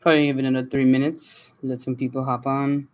Probably give it another 3 minutes. Let some people hop on.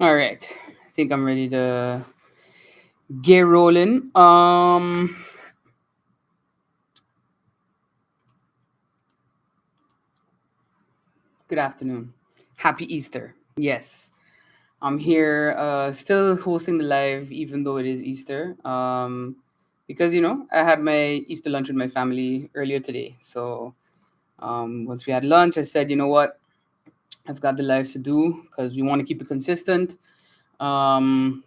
All right. I think I'm ready to get rolling. Good afternoon. Happy Easter. Yes. I'm here still hosting the live even though it is Easter. Because I had my Easter lunch with my family earlier today. So once we had lunch, I said, you know what? I've got the live to do because we want to keep it consistent. Um,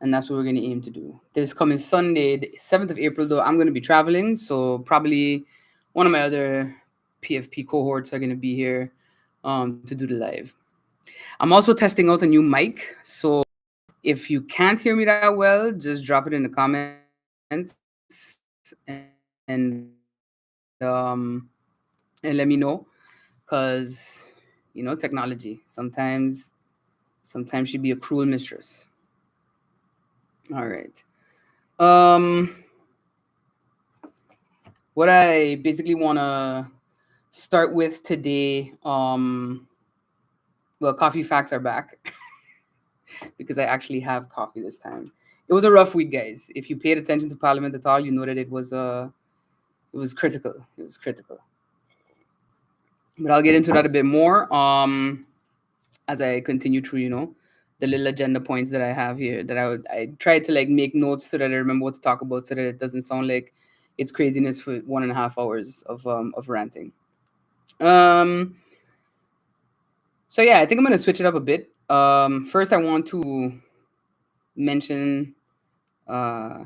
and that's what we're going to aim to do. This coming Sunday, the 7th of April, though, I'm going to be traveling. So probably one of my other PFP cohorts are going to be here to do the live. I'm also testing out a new mic. So if you can't hear me that well, just drop it in the comments and let me know. Because, technology sometimes should be a cruel mistress. All right. Um, what I basically want to start with today, well, coffee facts are back because I actually have coffee this time. It was a rough week, guys. If you paid attention to Parliament at all, you know that it was critical. It was critical. But I'll get into that a bit more as I continue through, the little agenda points that I have here. That I try to like make notes so that I remember what to talk about, so that it doesn't sound like it's craziness for 1.5 hours of ranting. Um, so yeah, I think I'm gonna switch it up a bit. First, I want to mention uh,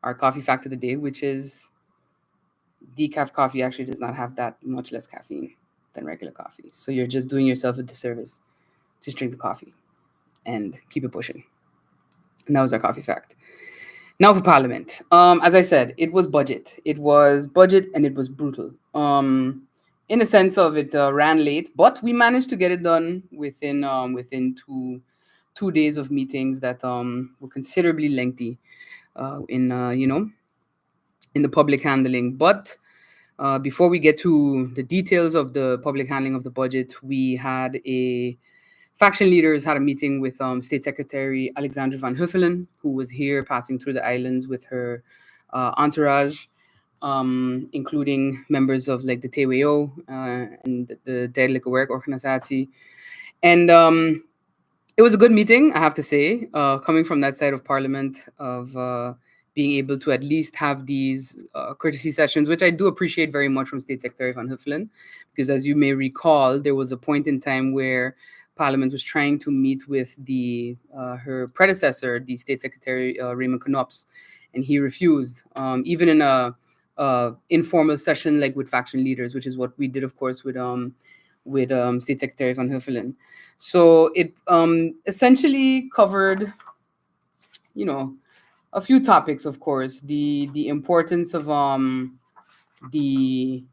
our coffee fact of the day, which is decaf coffee actually does not have that much less caffeine than regular coffee. So you're just doing yourself a disservice. Just drink the coffee and keep it pushing. And that was our coffee fact. Now for Parliament. As I said, it was budget. It was budget and it was brutal. In a sense of it ran late, but we managed to get it done within two days of meetings that were considerably lengthy in the public handling. But before we get to the details of the public handling of the budget, we had a faction leaders had a meeting with State Secretary Alexandra Van Huffelen, who was here passing through the islands with her entourage, including members of like the TWO and the Tijdelijke Werkorganisatie. And it was a good meeting, I have to say, coming from that side of Parliament, of being able to at least have these courtesy sessions, which I do appreciate very much from State Secretary Van Huffelen, because as you may recall, there was a point in time where Parliament was trying to meet with the her predecessor, the State Secretary Raymond Knops, and he refused, even in a informal session like with faction leaders, which is what we did, of course, with State Secretary Van Huffelen. So it essentially covered, you know, a few topics, of course, the importance of the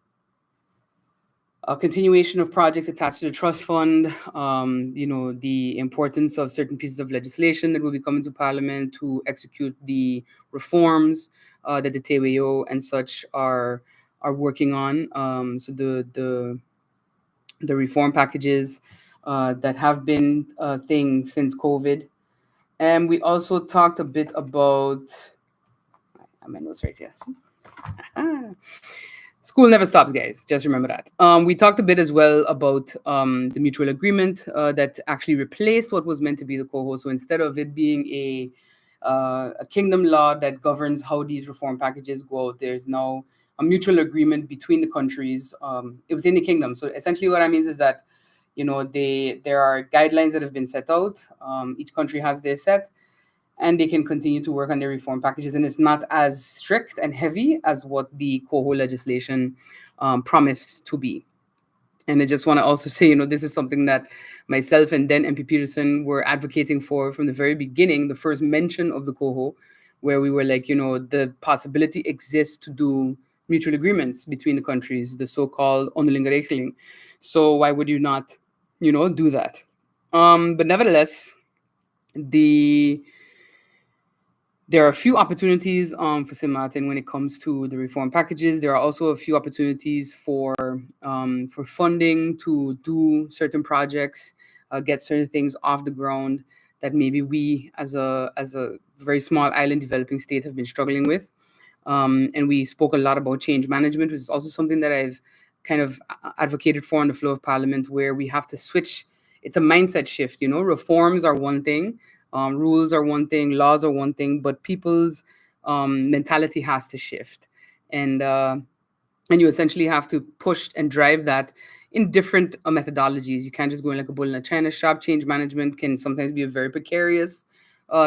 continuation of projects attached to the trust fund, the importance of certain pieces of legislation that will be coming to Parliament to execute the reforms that the TWO and such are working on. So the reform packages that have been a thing since COVID. And we also talked a bit about, I have my notes right here. School never stops, guys. Just remember that. We talked a bit as well about the mutual agreement that actually replaced what was meant to be the coho. So instead of it being a kingdom law that governs how these reform packages go out, there's now a mutual agreement between the countries within the kingdom. So essentially, what that means is that there are guidelines that have been set out. Each country has their set, and they can continue to work on their reform packages. And it's not as strict and heavy as what the coho legislation promised to be. And I just want to also say, this is something that myself and then MP Peterson were advocating for from the very beginning, the first mention of the coho, where we were like, the possibility exists to do mutual agreements between the countries, the so-called onderlinge regeling. So why would you not, do that? But nevertheless, there are a few opportunities for St. Martin when it comes to the reform packages. There are also a few opportunities for funding to do certain projects, get certain things off the ground that maybe we, as a very small island developing state, have been struggling with. And we spoke a lot about change management, which is also something that I've kind of advocated for on the floor of Parliament, where we have to switch. It's a mindset shift. Reforms are one thing. Rules are one thing, laws are one thing, but people's mentality has to shift, and you essentially have to push and drive that in different methodologies. You can't just go in like a bull in a china shop. Change management can sometimes be a very precarious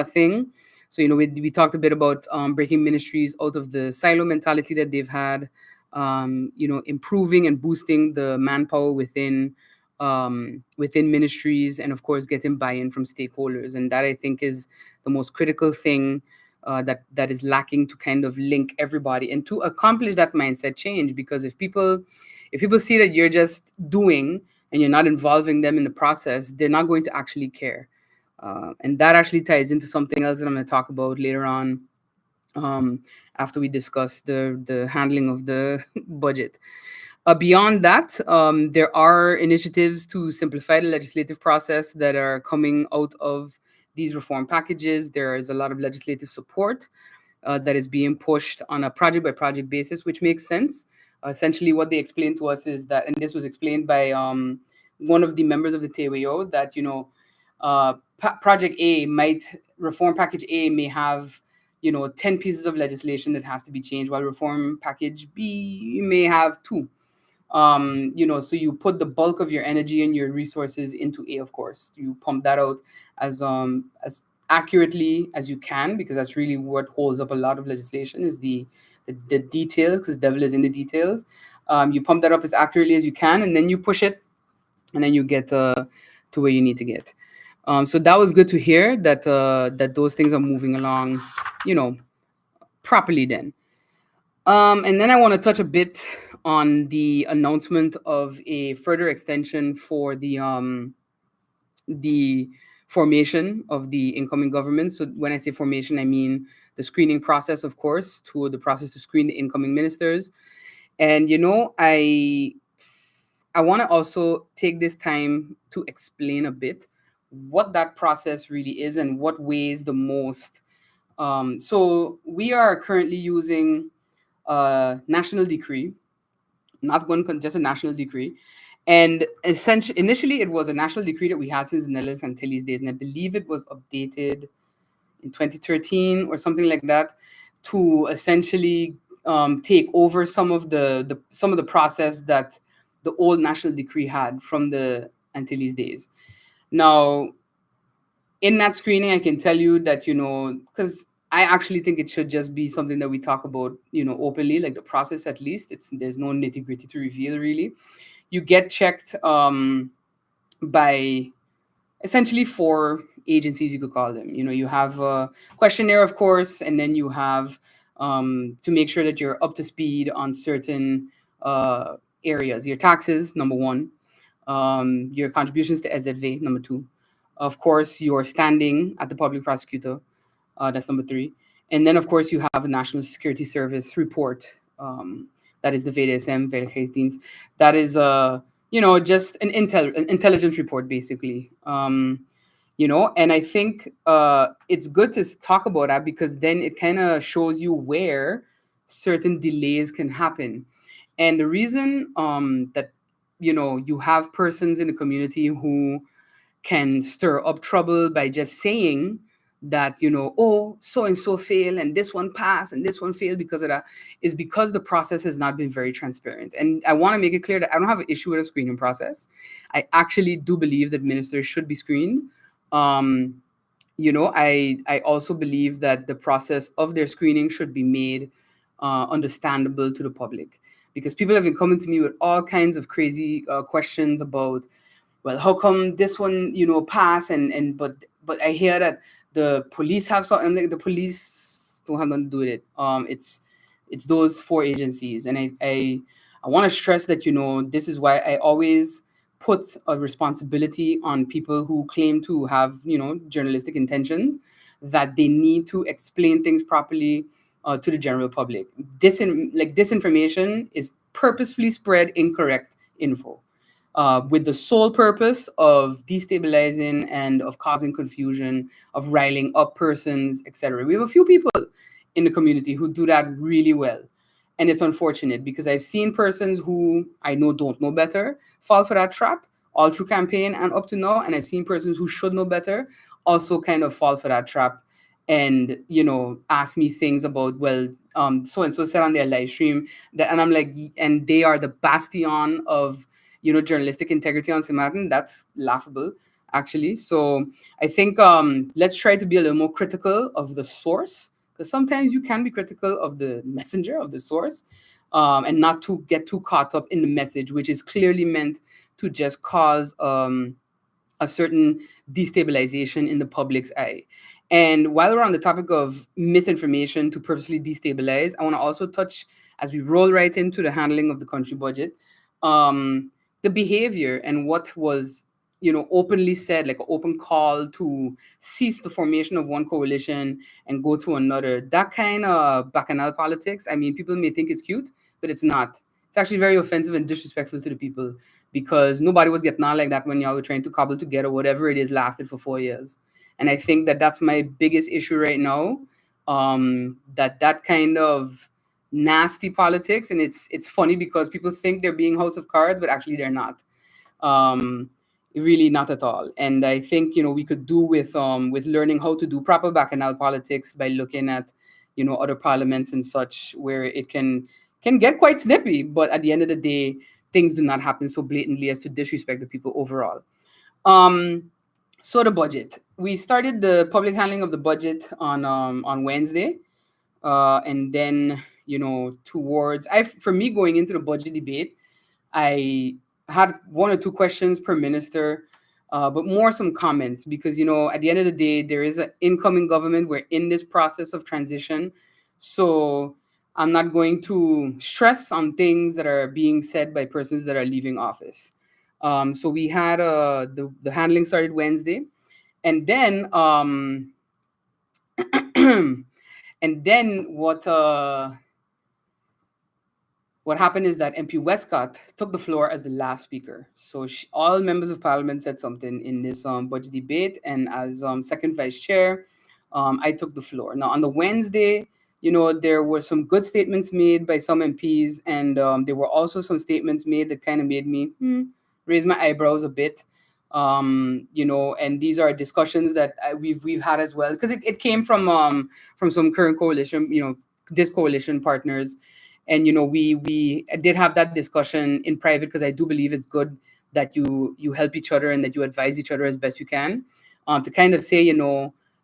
thing. So we talked a bit about breaking ministries out of the silo mentality that they've had, improving and boosting the manpower within ministries, and of course getting buy-in from stakeholders. And that, I think, is the most critical thing that is lacking to kind of link everybody and to accomplish that mindset change. Because if people see that you're just doing and you're not involving them in the process, they're not going to actually care. And that actually ties into something else that I'm going to talk about later on, after we discuss the handling of the budget. Beyond that, there are initiatives to simplify the legislative process that are coming out of these reform packages. There is a lot of legislative support that is being pushed on a project-by-project basis, which makes sense. Essentially, what they explained to us is that, and this was explained by one of the members of the TWO, that reform package A may have 10 pieces of legislation that has to be changed, while reform package B may have 2. So you put the bulk of your energy and your resources into A, of course. You pump that out as accurately as you can, because that's really what holds up a lot of legislation, is the details, because the devil is in the details. You pump that up as accurately as you can, and then you push it, and then you get to where you need to get. So that was good to hear that those things are moving along, properly then. And then I want to touch a bit on the announcement of a further extension for the formation of the incoming government. So when I say formation, I mean the screening process, of course, to the process to screen the incoming ministers. And I want to also take this time to explain a bit what that process really is and what weighs the most. So we are currently using a national decree, not one, just a national decree. And essentially, initially, it was a national decree that we had since the Nellis Antilles days, and I believe it was updated in 2013 or something like that, to essentially take over some of the process that the old national decree had from the Antilles days. Now, in that screening, I can tell you that, because I actually think it should just be something that we talk about, openly, like the process at least. There's no nitty gritty to reveal really. You get checked by essentially four agencies, you could call them. You have a questionnaire, of course, and then you have to make sure that you're up to speed on certain uh, areas. Your taxes, number one. Your contributions to SZV, number two. Of course, your standing at the public prosecutor, that's number three. And then, of course, you have a National Security Service report. That is the VDSM, Veiligheidsdienst. That is, just an intelligence report, basically. And I think it's good to talk about that because then it kind of shows you where certain delays can happen. And the reason that you have persons in the community who can stir up trouble by just saying that, oh, so and so failed and this one passed and this one failed because of that, is because the process has not been very transparent. And I want to make it clear that I don't have an issue with a screening process. I actually do believe that ministers should be screened. um, I also believe that the process of their screening should be made understandable to the public, because people have been coming to me with all kinds of crazy questions about, well, how come this one, pass, and but I hear that the police have something. Like, the police don't have nothing to do with it. It's those four agencies, and I want to stress that, this is why I always put a responsibility on people who claim to have, journalistic intentions, that they need to explain things properly to the general public. Disinformation is purposefully spread incorrect info with the sole purpose of destabilizing and of causing confusion, of riling up persons, etc. We have a few people in the community who do that really well. And it's unfortunate because I've seen persons who I know don't know better fall for that trap all through campaign and up to now. And I've seen persons who should know better also kind of fall for that trap and, ask me things about, well, so and so said on their live stream that, and I'm like, and they are the bastion of, journalistic integrity on St. Martin. That's laughable, actually. So I think let's try to be a little more critical of the source, because sometimes you can be critical of the messenger, of the source, and not to get too caught up in the message, which is clearly meant to just cause a certain destabilization in the public's eye. And while we're on the topic of misinformation to purposely destabilize, I want to also touch, as we roll right into the handling of the country budget, the behavior and what was, openly said, like an open call to cease the formation of one coalition and go to another. That kind of bacchanal politics, I mean, people may think it's cute, but it's not. It's actually very offensive and disrespectful to the people, because nobody was getting on like that when y'all were trying to cobble together whatever it is lasted for 4 years. And I think that that's my biggest issue right now. That kind of nasty politics, and it's funny because people think they're being House of Cards, but actually they're not. Um, Really not at all. And I think, we could do with learning how to do proper bacchanal politics by looking at, other parliaments and such, where it can get quite snippy, but at the end of the day, things do not happen so blatantly as to disrespect the people overall. Um, so the budget. We started the public handling of the budget on Wednesday, and then, towards I for me going into the budget debate, I had one or two questions per minister, but more some comments, because, at the end of the day, there is an incoming government. We're in this process of transition. So I'm not going to stress on things that are being said by persons that are leaving office. So we had the handling started Wednesday. And then, and then what happened is that MP Westcott took the floor as the last speaker. So all members of parliament said something in this budget debate, and as second vice chair, I took the floor. Now, on the Wednesday, there were some good statements made by some MPs, and there were also some statements made that kind of made me raise my eyebrows a bit. And these are discussions that we've had as well, because it came from some current coalition, this coalition partners. And we did have that discussion in private, because I do believe it's good that you help each other and that you advise each other as best you can. To kind of say,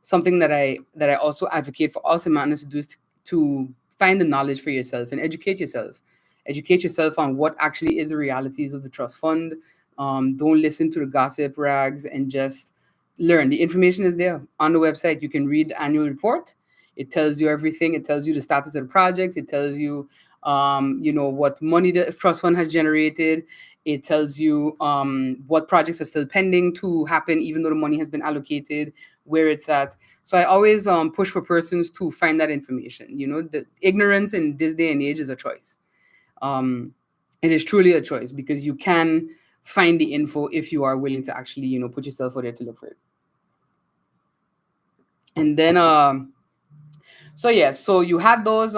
something that I also advocate for all Samantas to do is to find the knowledge for yourself and educate yourself. Educate yourself on what actually is the realities of the trust fund. Don't listen to the gossip rags, and just learn. The information is there on the website. You can read the annual report. It tells you everything. It tells you the status of the projects. It tells you, what money the trust fund has generated. It tells you what projects are still pending to happen, even though the money has been allocated, where it's at. So I always push for persons to find that information. The ignorance in this day and age is a choice. Um, it is truly a choice, because you can find the info if you are willing to actually, put yourself out there to look for it. And then, so you had those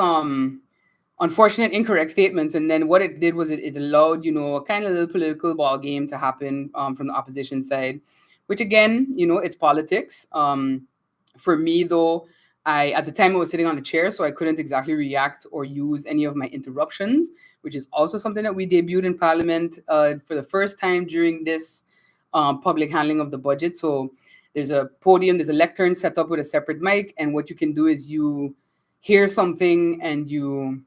unfortunate incorrect statements, and then what it did was it allowed, a kind of little political ball game to happen from the opposition side, which again, it's politics. For me though, at the time I was sitting on a chair, so I couldn't exactly react or use any of my interruptions, which is also something that we debuted in Parliament for the first time during this public handling of the budget. So there's a podium, there's a lectern set up with a separate mic, and what you can do is you hear something and you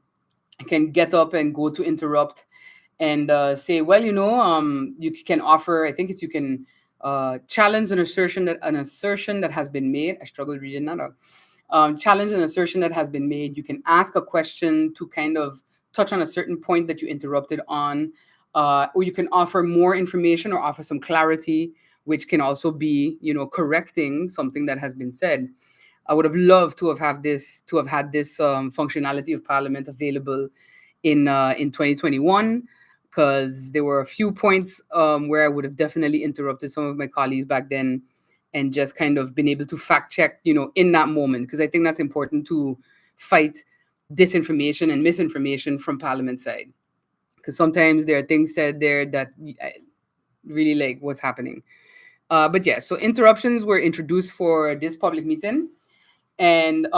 can get up and go to interrupt and say, well, you can offer. I think it's you can challenge an assertion that has been made. I struggle reading that up. Challenge an assertion that has been made. You can ask a question to kind of touch on a certain point that you interrupted on, or you can offer more information or offer some clarity, which can also be, correcting something that has been said. I would have loved to have had this functionality of Parliament available in 2021, because there were a few points where I would have definitely interrupted some of my colleagues back then, and just kind of been able to fact check, in that moment, because I think that's important to fight disinformation and misinformation from Parliament side, because sometimes there are things said there that I really like what's happening. But yeah, so interruptions were introduced for this public meeting, and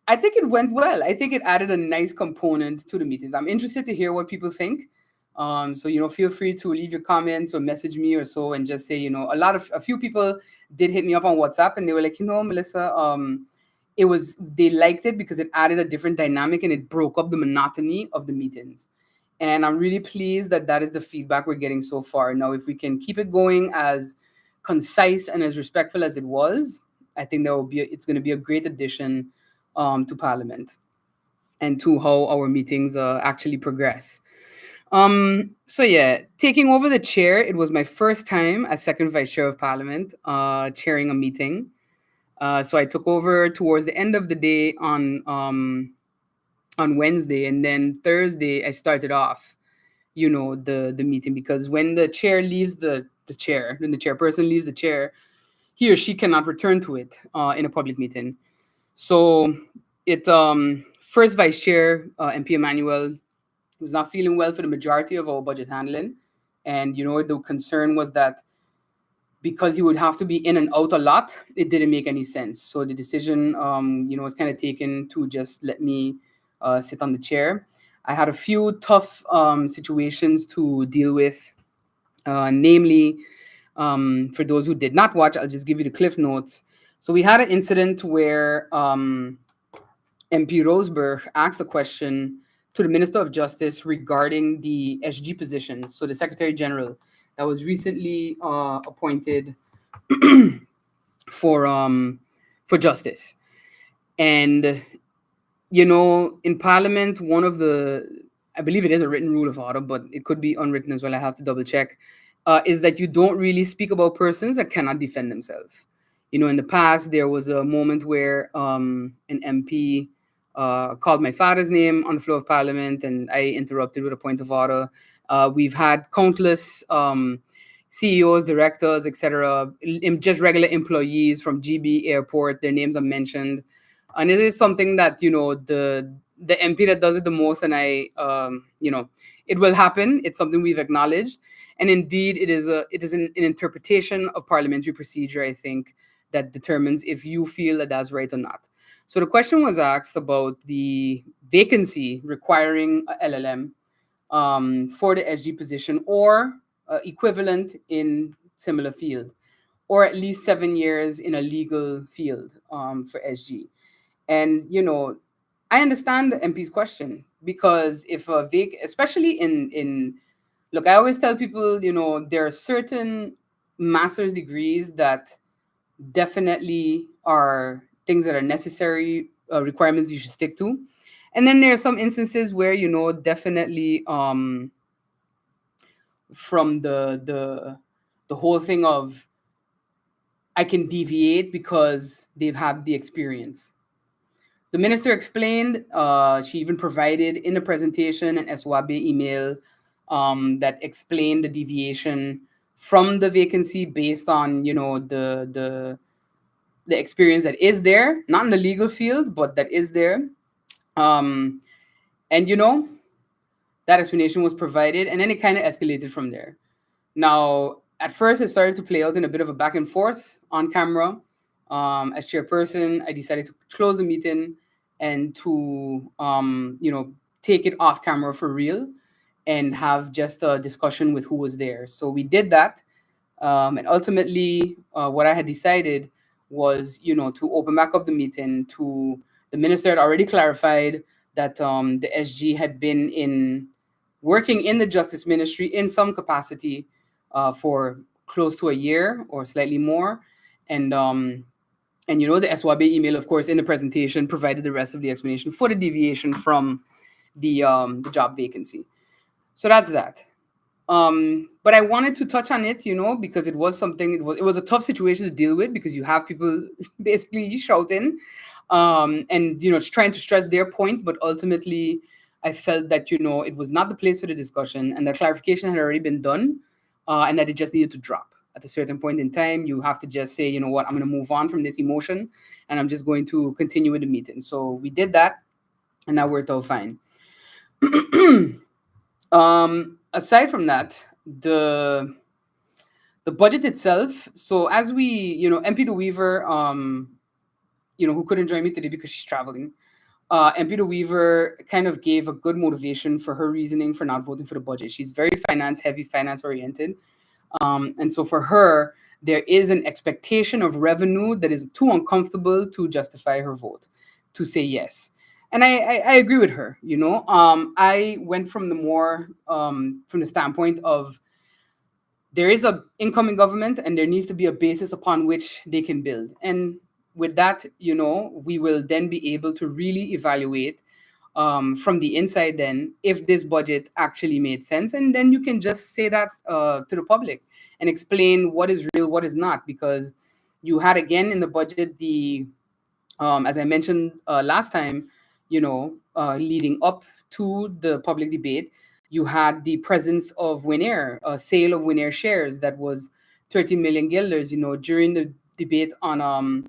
I think it went well. I think it added a nice component to the meetings. I'm interested to hear what people think. So feel free to leave your comments or message me or so, and just say, a few people did hit me up on WhatsApp, and they were like, Melissa, they liked it because it added a different dynamic and it broke up the monotony of the meetings. And I'm really pleased that that is the feedback we're getting so far. Now, if we can keep it going as concise and as respectful as it was, I think it's going to be a great addition to Parliament and to how our meetings actually progress. So yeah, taking over the chair, it was my first time as second vice chair of Parliament, chairing a meeting. So I took over towards the end of the day on Wednesday, and then Thursday I started off, the meeting, because when the chair leaves the chair, when the chairperson leaves the chair, he or she cannot return to it in a public meeting. So it first vice chair MP Emmanuel was not feeling well for the majority of our budget handling, and the concern was that because he would have to be in and out a lot, it didn't make any sense. So the decision, was kind of taken to just let me sit on the chair. I had a few tough situations to deal with, namely, for those who did not watch, I'll just give you the cliff notes. So we had an incident where MP Roseberg asked a question to the Minister of Justice regarding the SG position, so the Secretary General that was recently appointed for justice. And in Parliament, I believe it is a written rule of order, but it could be unwritten as well. I have to double check. Is that you don't really speak about persons that cannot defend themselves. In the past, there was a moment where an MP called my father's name on the floor of Parliament, and I interrupted with a point of order. We've had countless CEOs, directors, etc., just regular employees from GB Airport. Their names are mentioned, and it is something that the MP that does it the most, and it will happen. It's something we've acknowledged, and indeed, it is an interpretation of parliamentary procedure, I think, that determines if you feel that that's right or not. So the question was asked about the vacancy requiring a LLM for the SG position, or equivalent in similar field, or at least 7 years in a legal field for SG. And I understand the MP's question, because if a especially in look, I always tell people, there are certain master's degrees that definitely are things that are necessary, requirements you should stick to. And then there are some instances where, definitely, from the whole thing of, I can deviate because they've had the experience. The minister explained, she even provided in the presentation an SWAB email that explained the deviation from the vacancy based on, the experience that is there, not in the legal field, but that is there. Um, and, that explanation was provided, and then it kind of escalated from there. Now, at first, it started to play out in a bit of a back and forth on camera. As chairperson, I decided to close the meeting and to, take it off camera for real and have just a discussion with who was there. So we did that. And ultimately, what I had decided was, to open back up the meeting. To The minister had already clarified that the SG had been working in the Justice Ministry in some capacity for close to a year or slightly more, and the SWAB email, of course, in the presentation provided the rest of the explanation for the deviation from the job vacancy. So that's that. But I wanted to touch on it, because it was something. It was a tough situation to deal with, because you have people basically shouting, and trying to stress their point. But ultimately, I felt that it was not the place for the discussion, and the clarification had already been done, and that it just needed to drop at a certain point in time. You have to just say, you know what, I'm going to move on from this emotion, and I'm just going to continue with the meeting. So we did that, and that worked out fine. Aside from that, the budget itself. So as we, MP De Weaver, who couldn't join me today because she's traveling. MP De Weaver kind of gave a good motivation for her reasoning for not voting for the budget. She's very heavy, finance oriented. And so for her, there is an expectation of revenue that is too uncomfortable to justify her vote, to say yes. And I agree with her. I went from from the standpoint of, there is a incoming government, and there needs to be a basis upon which they can build. And with that, we will then be able to really evaluate from the inside then if this budget actually made sense. And then you can just say that to the public and explain what is real, what is not. Because you had, again, in the budget, as I mentioned last time, leading up to the public debate, you had the presence of Winair, a sale of Winair shares that was 13 million guilders. During the debate on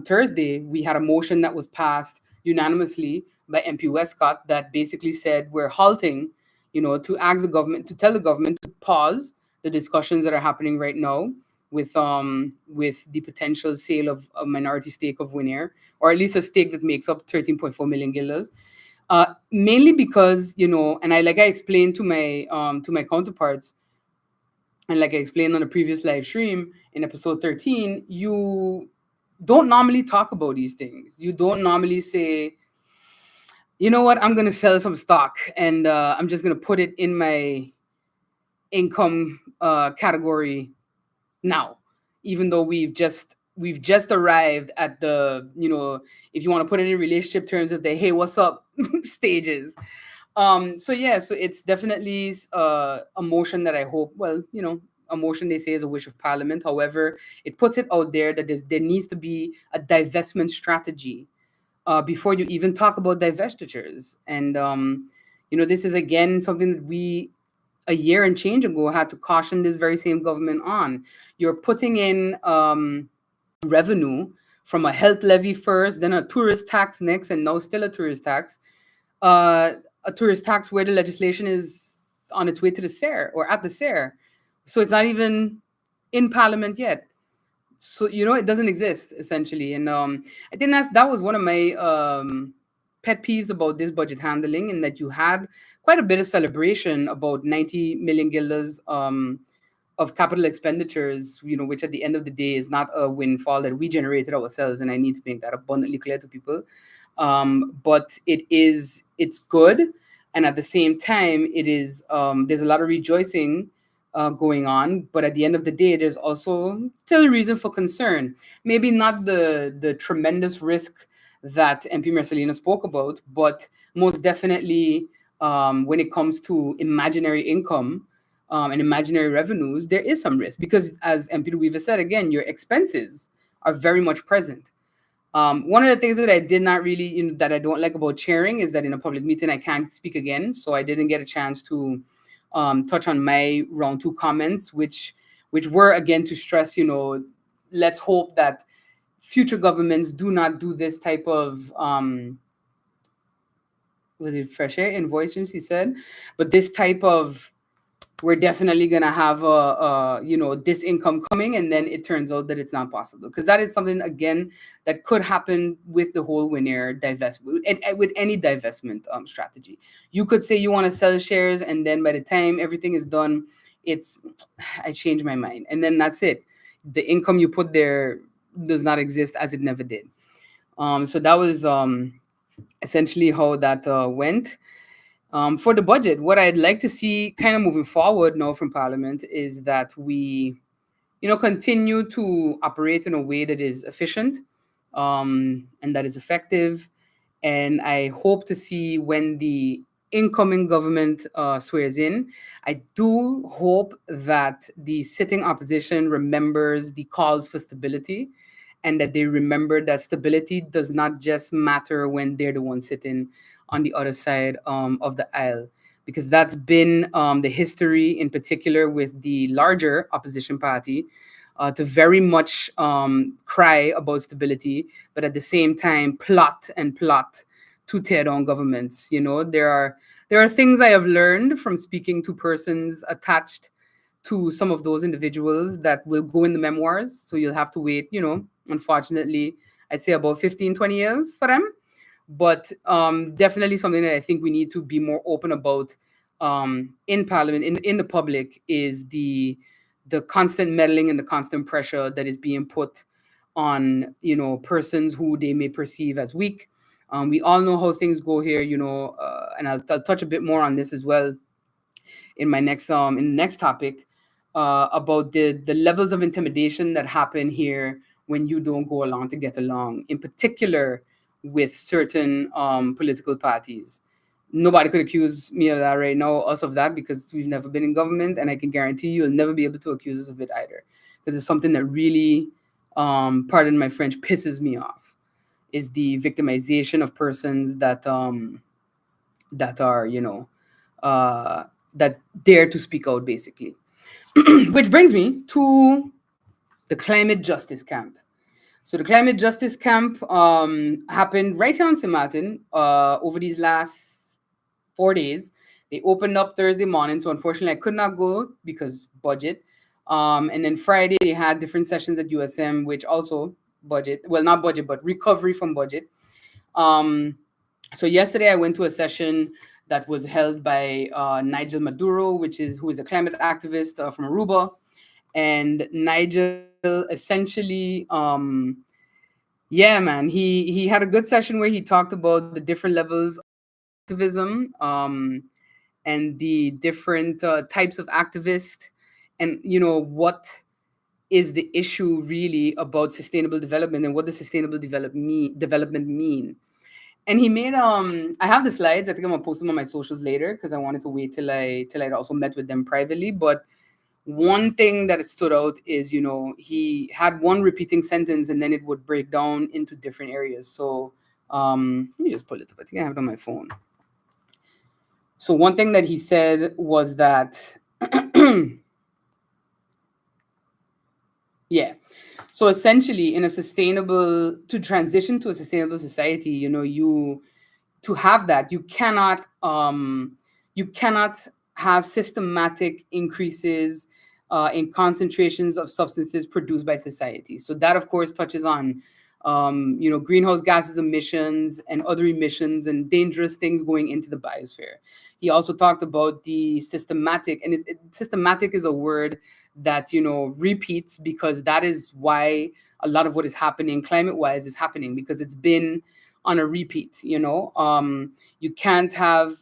Thursday, we had a motion that was passed unanimously by MP Westcott that basically said we're halting, to ask the government, to tell the government to pause the discussions that are happening right now with the potential sale of a minority stake of Winair, or at least a stake that makes up 13.4 million guilders. Mainly because, and I explained to my counterparts, and like I explained on a previous live stream in episode 13, you don't normally talk about these things. You don't normally say, you know what, I'm going to sell some stock, and I'm just going to put it in my income category now, even though we've just arrived at the, if you want to put it in relationship terms, of the hey, what's up stages. So it's definitely a motion that I hope, a motion, they say, is a wish of parliament. However, it puts it out there that there needs to be a divestment strategy before you even talk about divestitures. And this is, again, something that we, a year and change ago, had to caution this very same government on. You're putting in revenue from a health levy first, then a tourist tax next, and now still a tourist tax. A tourist tax where the legislation is on its way to the SER, or at the SER. So it's not even in Parliament yet. So, it doesn't exist, essentially. And I think that was one of my pet peeves about this budget handling, in that you had quite a bit of celebration about 90 million guilders of capital expenditures, which at the end of the day is not a windfall that we generated ourselves, and I need to make that abundantly clear to people. But it's good, and at the same time, it is there's a lot of rejoicing going on, but at the end of the day, there's also still a reason for concern. Maybe not the tremendous risk that MP Marcelina spoke about, but most definitely when it comes to imaginary income and imaginary revenues, there is some risk because, as MP Weaver said, again, your expenses are very much present. One of the things that I did not really, that I don't like about chairing is that in a public meeting I can't speak again, so I didn't get a chance to touch on my round two comments, which were again to stress, let's hope that future governments do not do this type of was it fresh air invoicing, he said, but this type of, we're definitely gonna have this income coming, and then it turns out that it's not possible, because that is something again that could happen with the whole Winair divestment, and with any divestment strategy. You could say you want to sell shares, and then by the time everything is done, it's I change my mind, and then that's it. The income you put there does not exist, as it never did. So that was essentially how that went. For the budget, what I'd like to see kind of moving forward now from Parliament is that we, continue to operate in a way that is efficient and that is effective. And I hope to see when the incoming government swears in, I do hope that the sitting opposition remembers the calls for stability, and that they remember that stability does not just matter when they're the one sitting on the other side of the aisle, because that's been the history, in particular with the larger opposition party, to very much cry about stability, but at the same time plot to tear down governments. There are things I have learned from speaking to persons attached to some of those individuals that will go in the memoirs. So you'll have to wait, unfortunately, I'd say about 15, 20 years for them. But definitely something that I think we need to be more open about in Parliament, in the public, is the constant meddling and the constant pressure that is being put on, persons who they may perceive as weak. We all know how things go here, and I'll touch a bit more on this as well in my next in the next topic, about the levels of intimidation that happen here when you don't go along to get along, in particular with certain political parties. Nobody could accuse me of that right now, us of that, because we've never been in government, and I can guarantee you'll never be able to accuse us of it either, because it's something that really, pardon my French, pisses me off, is the victimization of persons that that are, that dare to speak out, basically. Which brings me to the climate justice camp. So the climate justice camp happened right here on St. Martin over these last 4 days. They opened up Thursday morning, so unfortunately I could not go because budget. And then Friday they had different sessions at USM, which also budget, well, not budget, but recovery from budget. So yesterday I went to a session that was held by Nigel Maduro, who is a climate activist from Aruba. And Nigel essentially, yeah, man, he had a good session where he talked about the different levels of activism and the different types of activists, and what is the issue really about sustainable development, and what does sustainable development mean. And he made I have the slides. I think I'm gonna post them on my socials later, because I wanted to wait till I also met with them privately. But one thing that stood out is, he had one repeating sentence, and then it would break down into different areas. So let me just pull it up. I think I have it on my phone. So one thing that he said was that, yeah. So essentially, to transition to a sustainable society, to have that, you cannot have systematic increases in concentrations of substances produced by society. So that, of course, touches on greenhouse gases emissions and other emissions and dangerous things going into the biosphere. He also talked about the systematic, and systematic is a word that repeats, because that is why a lot of what is happening climate wise is happening, because it's been on a repeat. You can't have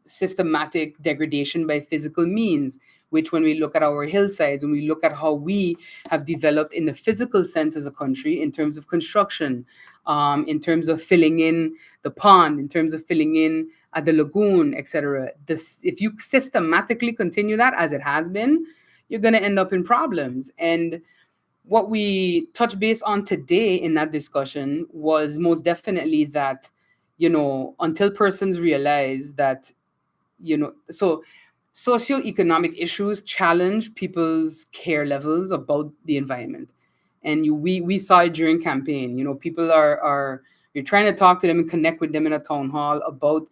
systematic degradation by physical means, which, when we look at our hillsides, when we look at how we have developed in the physical sense as a country, in terms of construction, in terms of filling in the pond, in terms of filling in at the lagoon, etc. This, if you systematically continue that as it has been, you're going to end up in problems. And what we touched base on today in that discussion was most definitely that, until persons realize that, so socioeconomic issues challenge people's care levels about the environment. And we saw it during campaign. People are you're trying to talk to them and connect with them in a town hall about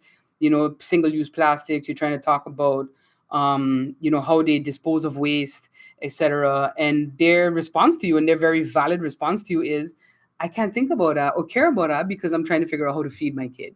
single-use plastics. You're trying to talk about how they dispose of waste, etc. And their response to you, and their very valid response to you, is, I can't think about that or care about that because I'm trying to figure out how to feed my kid.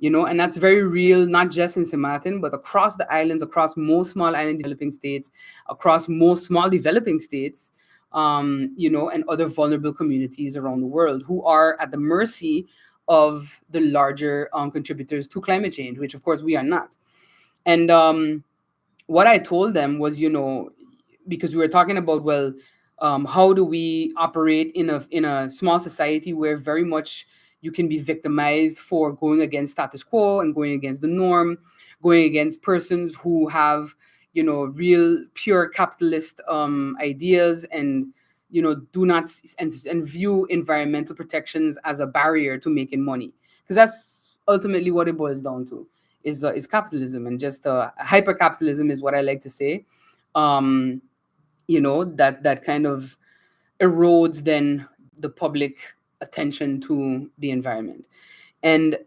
And that's very real, not just in St. Martin, but across the islands, across most small island developing states, across most small developing states, and other vulnerable communities around the world, who are at the mercy of the larger contributors to climate change, which of course we are not. And what I told them was, because we were talking about, well, how do we operate in a small society where very much you can be victimized for going against status quo and going against the norm, going against persons who have real pure capitalist ideas, and do not and view environmental protections as a barrier to making money, because that's ultimately what it boils down to, is capitalism, and just hyper capitalism is what I like to say. That kind of erodes then the public attention to the environment. And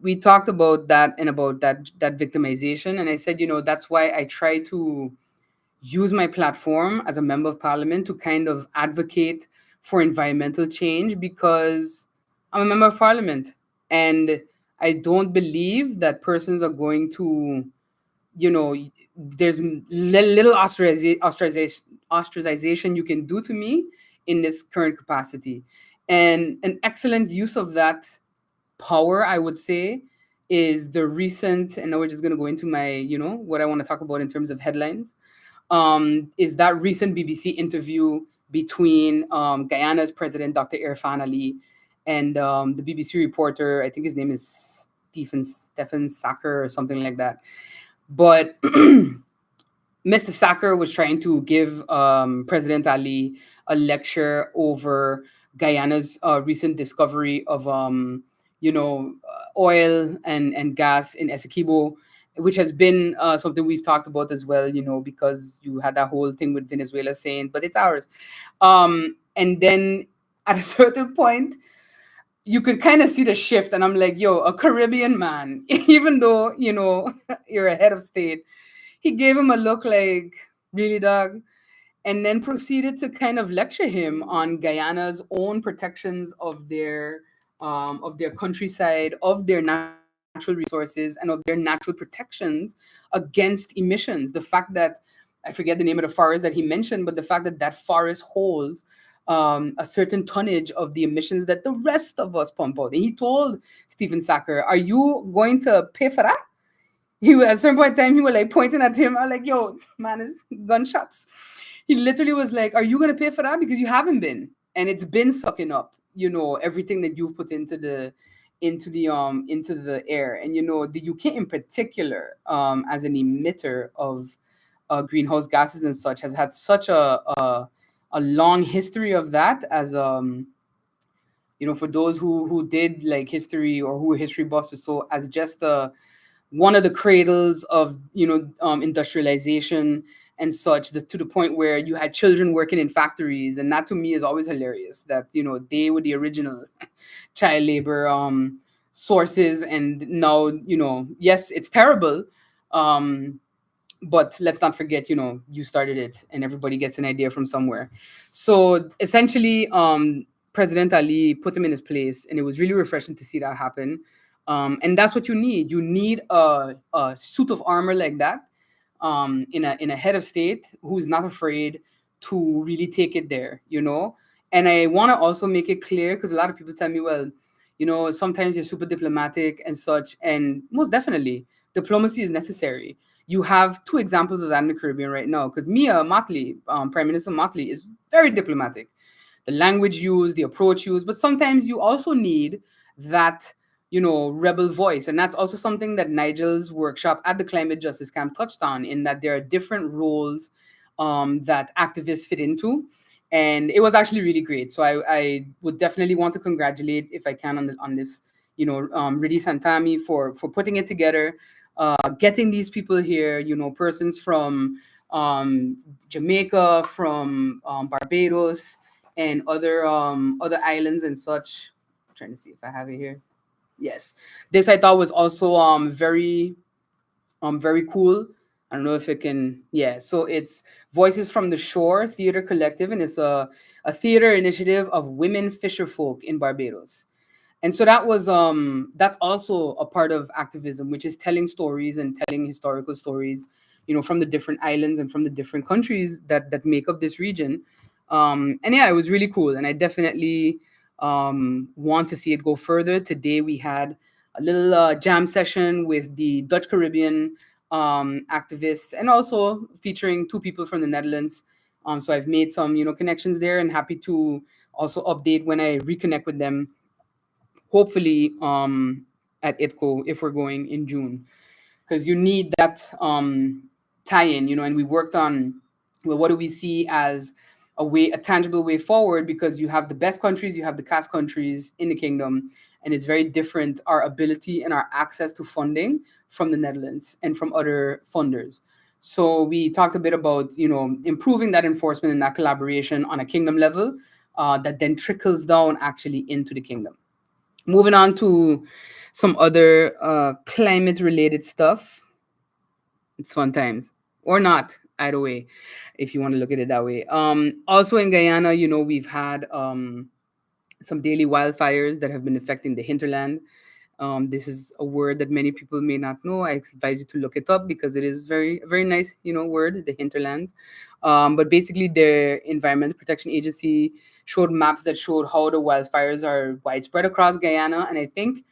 we talked about that, and about that victimization, and I said, that's why I try to use my platform as a member of parliament to kind of advocate for environmental change, because I'm a member of parliament, and I don't believe that persons are going to, there's little ostracization you can do to me in this current capacity. And an excellent use of that power, I would say, is the recent, and now we're just going to go into my, what I want to talk about in terms of headlines, is that recent BBC interview between Guyana's president, Dr. Irfan Ali, and the BBC reporter, I think his name is Stephen Sacker or something like that. But Mr. Sacker was trying to give President Ali a lecture over Guyana's recent discovery of, oil and gas in Essequibo, which has been something we've talked about as well, because you had that whole thing with Venezuela saying, but it's ours. And then at a certain point, you could kind of see the shift. And I'm like, yo, a Caribbean man, even though, you're a head of state, he gave him a look like, really, dog? And then proceeded to kind of lecture him on Guyana's own protections of their countryside, of their natural resources, and of their natural protections against emissions. The fact that, I forget the name of the forest that he mentioned, but the fact that that forest holds a certain tonnage of the emissions that the rest of us pump out. And he told Stephen Sacker, are you going to pay for that? At a certain point in time, he was like pointing at him. I was like, yo, man, it's gunshots. He literally was like, are you going to pay for that? Because you haven't been. And it's been sucking up, everything that you've put into the air. And, the UK in particular, as an emitter of greenhouse gases and such, has had such a long history of that, as for those who did like history, or who were history buffs or so, as just one of the cradles of industrialization and such, to the point where you had children working in factories. And that to me is always hilarious, that they were the original child labor sources. And now, yes, it's terrible, but let's not forget, you started it, and everybody gets an idea from somewhere. So essentially, President Ali put him in his place, and it was really refreshing to see that happen. And that's what you need. You need a suit of armor like that, in a head of state who's not afraid to really take it there. And I want to also make it clear, because a lot of people tell me, well, sometimes you're super diplomatic and such, and most definitely diplomacy is necessary. You have two examples of that in the Caribbean right now, because Mia Mottley, Prime Minister Mottley, is very diplomatic. The language used, the approach used, but sometimes you also need that, rebel voice. And that's also something that Nigel's workshop at the Climate Justice Camp touched on, in that there are different roles that activists fit into. And it was actually really great. So I would definitely want to congratulate, if I can, on this, Ridi Santami for putting it together, getting these people here, persons from Jamaica, from Barbados, and other islands and such. I'm trying to see if I have it here. Yes, this I thought was also very cool. I don't know if it can. Yeah, so it's Voices from the Shore Theater Collective, and it's a theater initiative of women fisher folk in Barbados. And so that's also a part of activism, which is telling stories and telling historical stories, from the different islands and from the different countries that make up this region. And yeah, it was really cool, and I definitely want to see it go further. Today we had a little jam session with the Dutch Caribbean activists, and also featuring two people from the Netherlands. So I've made some connections there, and happy to also update when I reconnect with them, hopefully at IPCO, if we're going in June, because you need that tie-in, and we worked on, well, what do we see as a tangible way forward, because you have the best countries, you have the CAS countries in the kingdom, and it's very different, our ability and our access to funding from the Netherlands and from other funders. So we talked a bit about, improving that enforcement and that collaboration on a kingdom level, that then trickles down actually into the kingdom. Moving on to some other climate related stuff. It's fun times, or not, either way, if you want to look at it that way. Also in Guyana, we've had some daily wildfires that have been affecting the hinterland. This is a word that many people may not know. I advise you to look it up, because it is very, very nice, word, the hinterlands. But basically, the Environmental Protection Agency showed maps that showed how the wildfires are widespread across Guyana. And I think,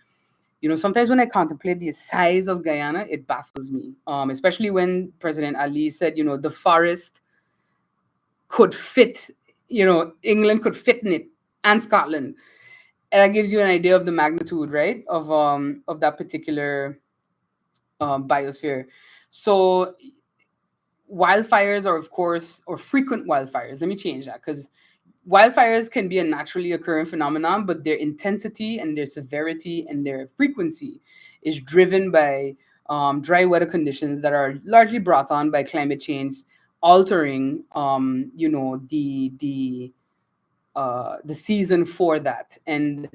sometimes when I contemplate the size of Guyana, it baffles me, especially when President Ali said, the forest could fit, England could fit in it, and Scotland. And that gives you an idea of the magnitude, right, of that particular biosphere. So wildfires are, of course, or frequent wildfires. Let me change that, because wildfires can be a naturally occurring phenomenon, but their intensity and their severity and their frequency is driven by dry weather conditions that are largely brought on by climate change, altering, the season for that. And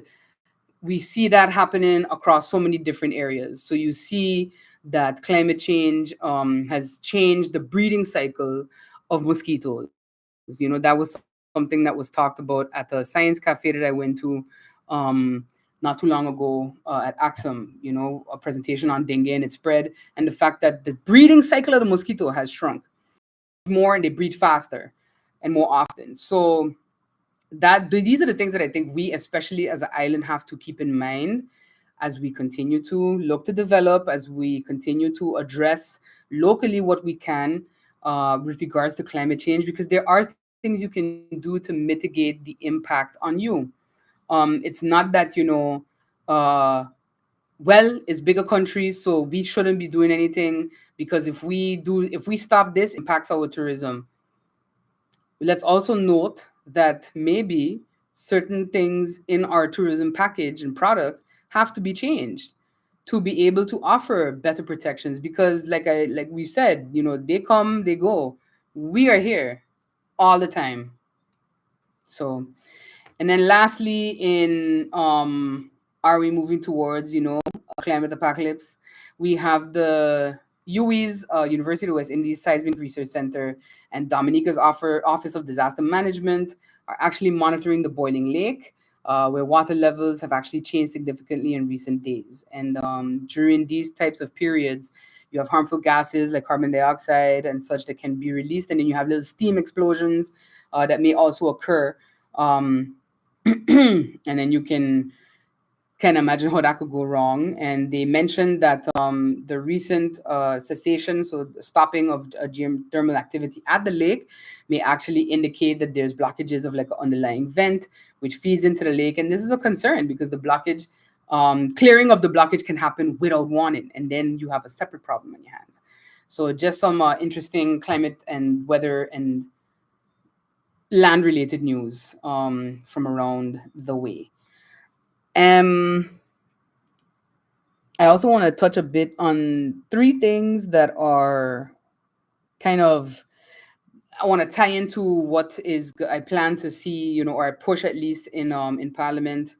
we see that happening across so many different areas. So you see that climate change has changed the breeding cycle of mosquitoes. That was something that was talked about at a science cafe that I went to not too long ago at Axum, a presentation on dengue and its spread, and the fact that the breeding cycle of the mosquito has shrunk more, and they breed faster and more often. So these are the things that I think we, especially as an island, have to keep in mind as we continue to look to develop, as we continue to address locally what we can with regards to climate change, because there are things you can do to mitigate the impact on you. It's not that, uh, well, it's bigger countries, so we shouldn't be doing anything, because if we stop this, it impacts our tourism. Let's also note that maybe certain things in our tourism package and product have to be changed to be able to offer better protections, because like we said, they come, they go. We are here all the time. So, and then lastly, in are we moving towards, a climate apocalypse? We have the UWI's, University of West Indies Seismic Research Center, and Dominica's Office of Disaster Management are actually monitoring the boiling lake, where water levels have actually changed significantly in recent days. And during these types of periods, you have harmful gases like carbon dioxide and such that can be released, and then you have little steam explosions that may also occur. Um, and then you can imagine how that could go wrong. And they mentioned that the recent cessation, so the stopping of geothermal activity at the lake, may actually indicate that there's blockages of like an underlying vent, which feeds into the lake. And this is a concern because the blockage, clearing of the blockage can happen without warning, and then you have a separate problem on your hands. So just some interesting climate and weather and land related news from around the way. Um, I also want to touch a bit on three things that are kind of, I want to tie into what I plan to see, or I push at least in Parliament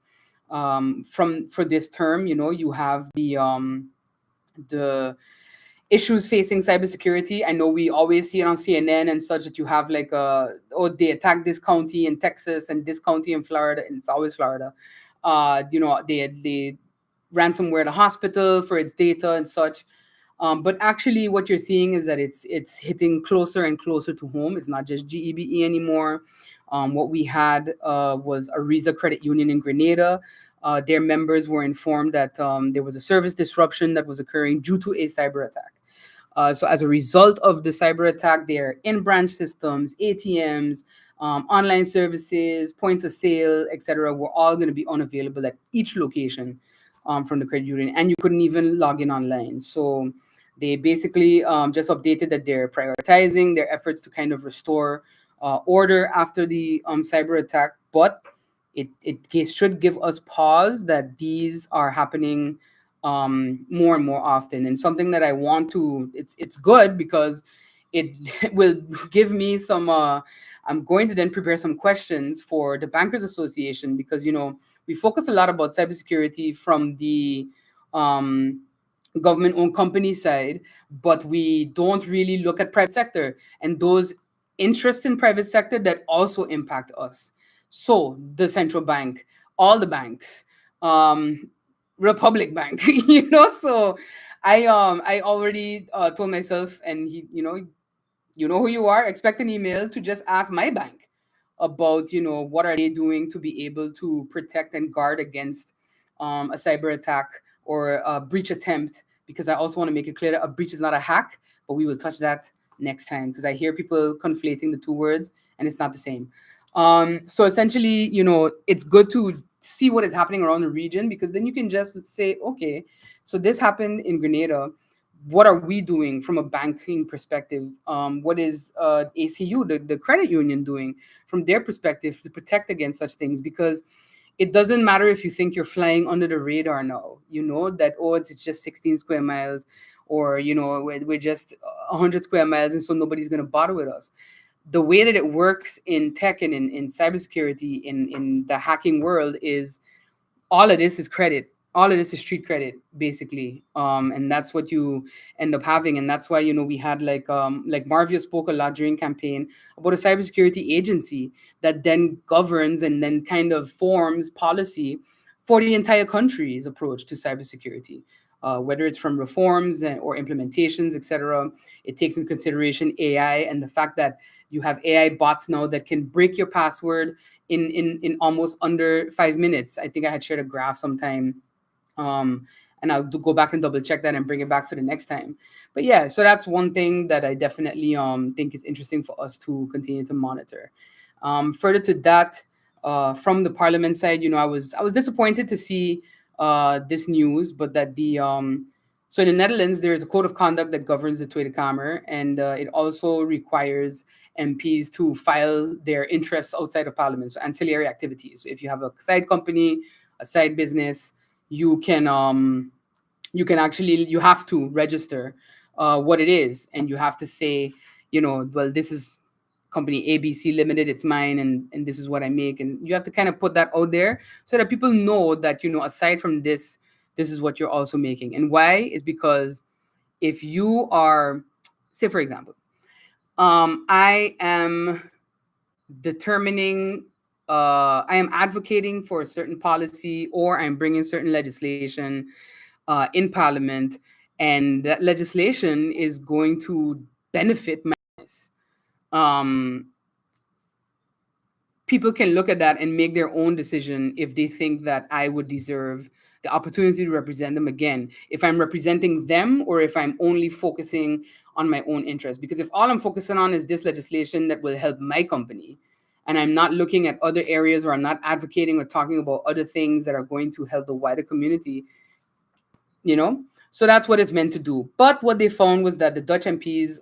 from for this term. You have the issues facing cybersecurity. I know we always see it on CNN and such, that you have like oh, they attacked this county in Texas and this county in Florida, and it's always Florida. They ransomware the hospital for its data and such. But actually, what you're seeing is that it's hitting closer and closer to home. It's not just GEBE anymore. What we had was Ariza Credit Union in Grenada. Their members were informed that there was a service disruption that was occurring due to a cyber attack. So as a result of the cyber attack, their in-branch systems, ATMs, online services, points of sale, etc., were all going to be unavailable at each location from the credit union, and you couldn't even log in online. So they basically just updated that they're prioritizing their efforts to kind of restore order after the cyber attack, but it should give us pause that these are happening more and more often. And something that I want to, it's good because it will give me some. I'm going to then prepare some questions for the Bankers Association, because we focus a lot about cybersecurity from the um, government-owned company side, but we don't really look at private sector and those interests in private sector that also impact us. So the central bank, all the banks, um, Republic Bank, So I already told myself, and you know who you are. Expect an email to just ask my bank about what are they doing to be able to protect and guard against a cyber attack or a breach attempt. Because I also want to make it clear that a breach is not a hack, but we will touch that next time, because I hear people conflating the two words and it's not the same. So essentially, it's good to see what is happening around the region, because then you can just say, okay, so this happened in Grenada. What are we doing from a banking perspective? What is ACU, the credit union, doing from their perspective to protect against such things? Because it doesn't matter if you think you're flying under the radar now. You know that, oh, it's just 16 square miles, or we're just 100 square miles, and so nobody's going to bother with us. The way that it works in tech and in cybersecurity in the hacking world is all of this is credit. All of this is street credit, basically, and that's what you end up having. And that's why we had like Marvia spoke a lot during campaign about a cybersecurity agency that then governs and then kind of forms policy for the entire country's approach to cybersecurity, whether it's from reforms or implementations, etc. It takes into consideration AI and the fact that you have AI bots now that can break your password in almost under 5 minutes. I think I had shared a graph sometime, and I'll go back and double check that and bring it back for the next time. But yeah, so that's one thing that I definitely think is interesting for us to continue to monitor. Further to that, from the Parliament side, I was disappointed to see this news, but that the so in the Netherlands there is a code of conduct that governs the Tweede Kamer, and it also requires MPs to file their interests outside of Parliament, so ancillary activities. So if you have a side company, a side business, you can you have to register what it is, and you have to say, well, this is company ABC Limited, it's mine, and this is what I make, and you have to kind of put that out there so that people know that aside from this, this is what you're also making. And why is because if you are, say for example, I am determining I am advocating for a certain policy, or I'm bringing certain legislation in Parliament, and that legislation is going to benefit minorities. Um, People can look at that and make their own decision if they think that I would deserve the opportunity to represent them again. If I'm representing them, or if I'm only focusing on my own interest. Because if all I'm focusing on is this legislation that will help my company, and I'm not looking at other areas, or I'm not advocating or talking about other things that are going to help the wider community, you know, so that's what it's meant to do. But what they found was that the Dutch MPs,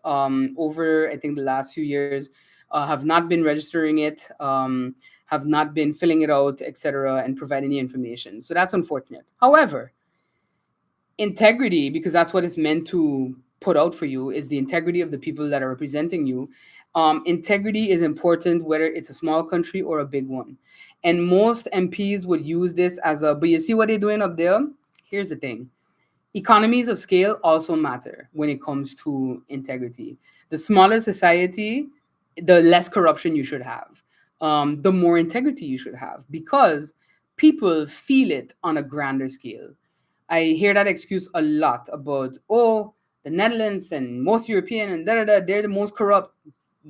over I think the last few years, have not been registering it, have not been filling it out, etc., and providing the information. So that's unfortunate. However, integrity, because that's what it's meant to put out for you, is the integrity of the people that are representing you. Integrity is important whether it's a small country or a big one, and most MPs would use this as a, but you see what they're doing up there. Here's the thing: economies of scale also matter when it comes to integrity. The smaller society, the less corruption you should have, the more integrity you should have, because people feel it on a grander scale. I hear that excuse a lot about, oh, the Netherlands and most European and da da da, they're the most corrupt.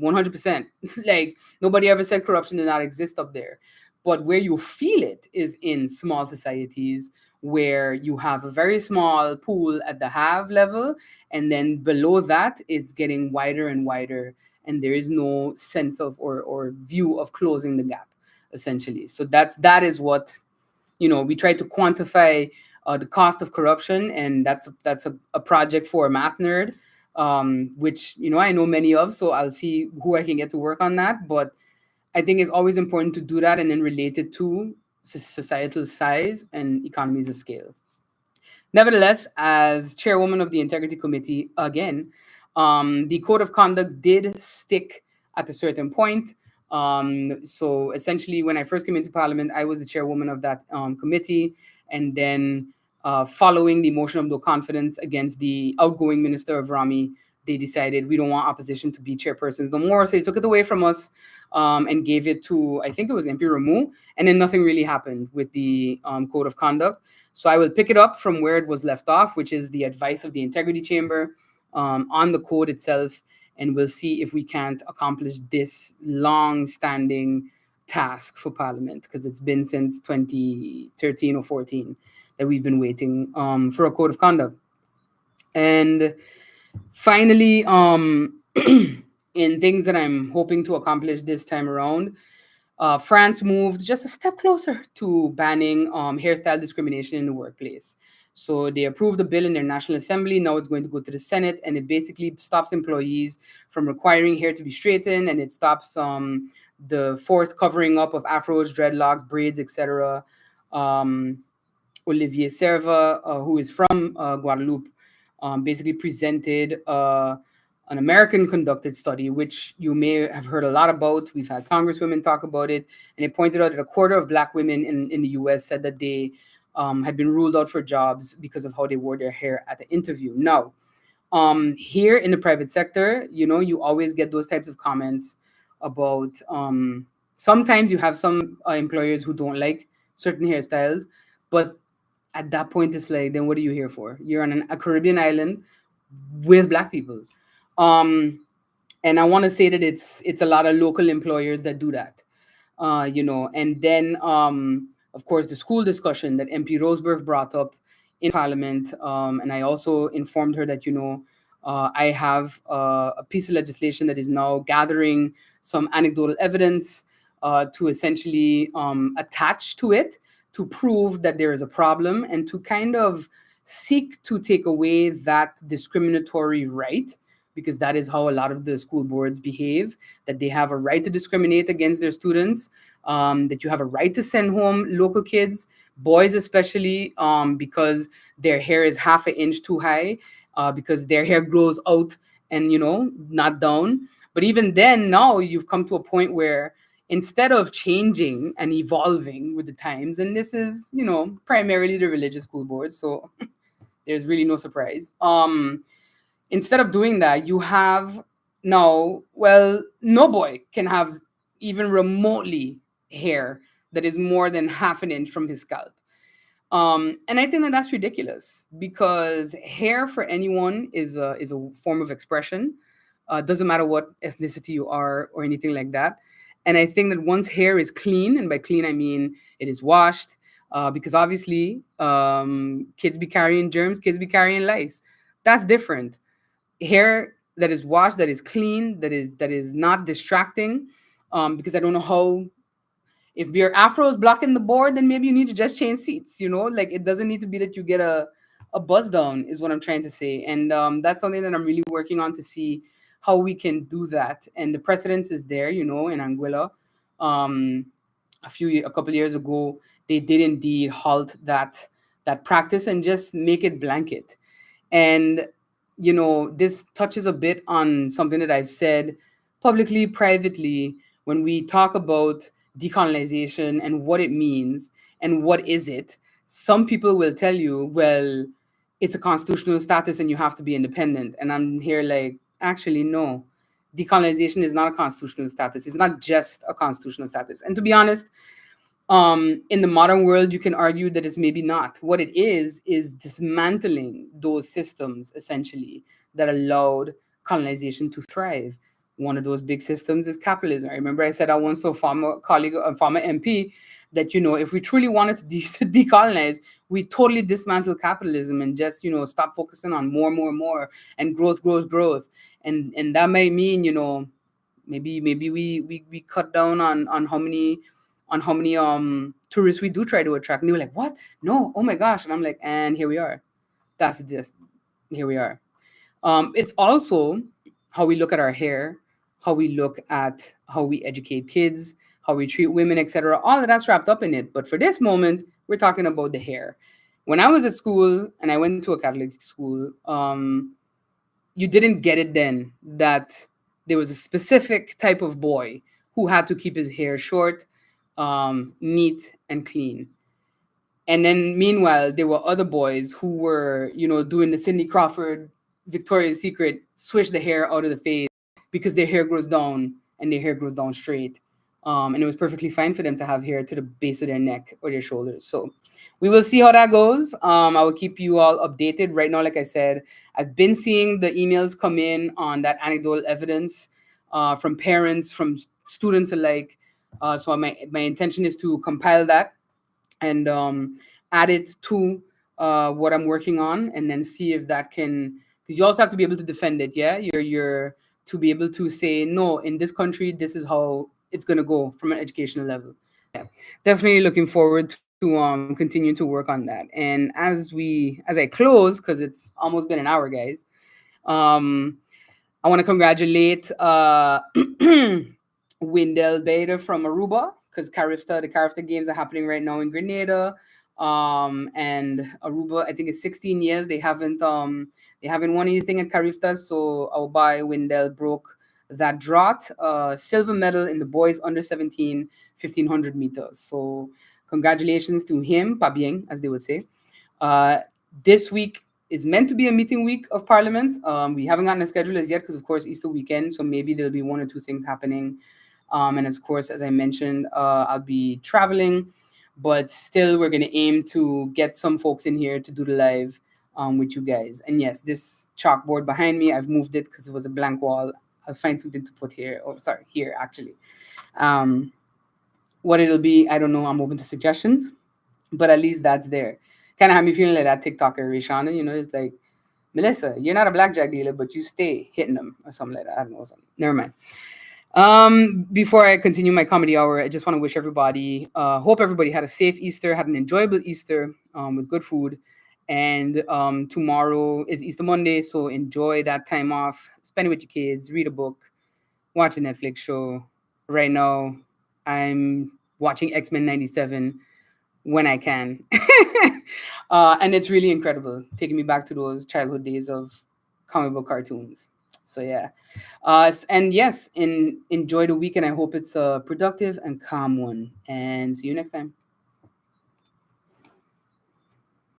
100%. Like, nobody ever said corruption did not exist up there. But where you feel it is in small societies, where you have a very small pool at the have level, and then below that it's getting wider and wider, and there is no sense of, or view of closing the gap, essentially. So that is what, we try to quantify the cost of corruption, and that's a project for a math nerd, which I know many of. So I'll see who I can get to work on that. But I think it's always important to do that and then relate it to societal size and economies of scale. Nevertheless, as chairwoman of the Integrity Committee, again, the code of conduct did stick at a certain point. So essentially, when I first came into Parliament, I was the chairwoman of that committee. And then, following the motion of no confidence against the outgoing Minister of Rami, they decided we don't want opposition to be chairpersons no more. So they took it away from us, and gave it to, I think it was MP Ramu. And then nothing really happened with the code of conduct. So I will pick it up from where it was left off, which is the advice of the Integrity Chamber on the code itself. And we'll see if we can't accomplish this long standing task for Parliament, because it's been since 2013 or 14 that we've been waiting for a code of conduct. And finally, in things that I'm hoping to accomplish this time around, France moved just a step closer to banning hairstyle discrimination in the workplace. So they approved the bill in their National Assembly. Now it's going to go to the Senate, and it basically stops employees from requiring hair to be straightened, and it stops the forced covering up of afros, dreadlocks, braids, etc. Olivier Serva, who is from Guadeloupe, basically presented an American conducted study, which you may have heard a lot about. We've had congresswomen talk about it, and it pointed out that a quarter of Black women in the US said that they had been ruled out for jobs because of how they wore their hair at the interview. Now, here in the private sector, you always get those types of comments about, sometimes you have some employers who don't like certain hairstyles, but at that point it's like, then what are you here for? You're on a Caribbean island with Black people. And I want to say that it's a lot of local employers that do that. And then, of course, the school discussion that MP Roseberg brought up in Parliament, and I also informed her that, I have a piece of legislation that is now gathering some anecdotal evidence to essentially attach to it, to prove that there is a problem, and to kind of seek to take away that discriminatory right, because that is how a lot of the school boards behave, that they have a right to discriminate against their students, that you have a right to send home local kids, boys especially, because their hair is half an inch too high, because their hair grows out and, not down. But even then, now you've come to a point where, instead of changing and evolving with the times, and this is, primarily the religious school boards, so there's really no surprise. Instead of doing that, you have now, well, no boy can have even remotely hair that is more than half an inch from his scalp. And I think that that's ridiculous because hair for anyone is a form of expression. Doesn't matter what ethnicity you are or anything like that. And I think that once hair is clean, and by clean I mean it is washed, because obviously kids be carrying germs, kids be carrying lice. That's different. Hair that is washed, that is clean, that is not distracting. Because I don't know how, if your afro is blocking the board, then maybe you need to just change seats. Like it doesn't need to be that you get a buzz down, is what I'm trying to say. And that's something that I'm really working on to see how we can do that. And the precedence is there, in Anguilla. Um, a couple years ago, they did indeed halt that practice and just make it blanket. And this touches a bit on something that I've said publicly, privately, when we talk about decolonization and what it means and what is it. Some people will tell you, well, it's a constitutional status and you have to be independent. And I'm here like, actually, no. Decolonization is not a constitutional status. It's not just a constitutional status. And to be honest, in the modern world, you can argue that it's maybe not. What it is dismantling those systems essentially that allowed colonization to thrive. One of those big systems is capitalism. I remember I said I once to a former colleague, a former MP, that if we truly wanted to decolonize, we totally dismantle capitalism and just stop focusing on more and growth, and that might mean maybe we cut down on how many tourists we do try to attract. And they were like, what? No, oh my gosh. And I'm like, and here we are. That's this. Here we are. It's also how we look at our hair, how we look at how we educate kids, how we treat women, etc. All of that's wrapped up in it. But for this moment, we're talking about the hair. When I was at school and I went to a Catholic school, you didn't get it then that there was a specific type of boy who had to keep his hair short, neat, and clean. And then meanwhile, there were other boys who were, doing the Cindy Crawford, Victoria's Secret, swish the hair out of the face because their hair grows down and their hair grows down straight. And it was perfectly fine for them to have hair to the base of their neck or their shoulders. So we will see how that goes. I will keep you all updated. Right now, like I said, I've been seeing the emails come in on that anecdotal evidence from parents, from students alike. So my intention is to compile that and add it to what I'm working on, and then see if that can. Because you also have to be able to defend it. Yeah, you're to be able to say no. In this country, this is how it's gonna go from an educational level. Yeah, definitely looking forward to continue to work on that. And as I close, because it's almost been an hour, guys. Um, I want to congratulate Windell Bader from Aruba, because the Carifta Games are happening right now in Grenada. And Aruba, I think it's 16 years they haven't won anything at Carifta, so our boy Windell broke that drought. Silver medal in the boys under 17 1500 meters. So congratulations to him, Pabieng, as they would say. Uh, this week is meant to be a meeting week of Parliament. We haven't gotten a schedule as yet because, of course, Easter weekend. So maybe there'll be one or two things happening. And of course, as I mentioned, I'll be traveling. But still, we're going to aim to get some folks in here to do the live with you guys. And yes, this chalkboard behind me, I've moved it because it was a blank wall. I'll find something to put here. Oh, sorry, here, actually. Um, what it'll be, I don't know. I'm open to suggestions. But at least that's there. Kind of have me feeling like that TikToker, Rishana. It's like, Melissa, you're not a blackjack dealer, but you stay hitting them or something like that. I don't know. Something. Never mind. Before I continue my comedy hour, I just want to wish everybody, hope everybody had a safe Easter, had an enjoyable Easter with good food. And tomorrow is Easter Monday, so enjoy that time off. Spend it with your kids, read a book, watch a Netflix show. Right now, I'm watching X-Men 97 when I can. And it's really incredible, taking me back to those childhood days of comic book cartoons. So yeah, and yes, enjoy the weekend. I hope it's a productive and calm one. And see you next time.